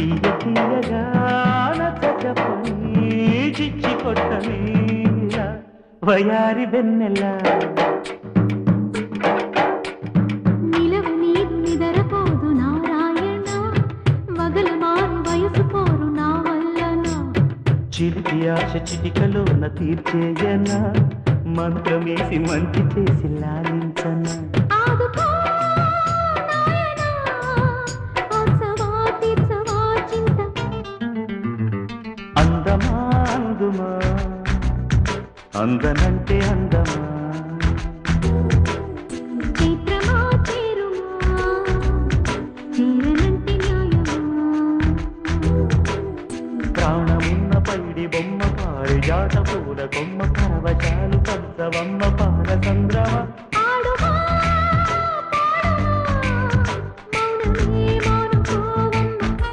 తీయ తీయగా నచ్చజపని చిచ్చి కొట్టమీలా వయారి వెన్నెల నిలవు నీరు నిదరపోదు నారాయణ వగలు మారు వయసు పోరు నా వల్లన చిలిపి ఆశ చిటికలోన తీర్చేయన మంత్రమేసి మంచి చేసి లాలించన ఆదుకో నాయనా ఆసవా తీర్చవా చింత అందమా అందుమా అందనంటే అందమా చైత్రమా చేరుమా చేరనంటే న్యాయమా ప్రాణమున్న పైడి బొమ్మ పారిజాతపు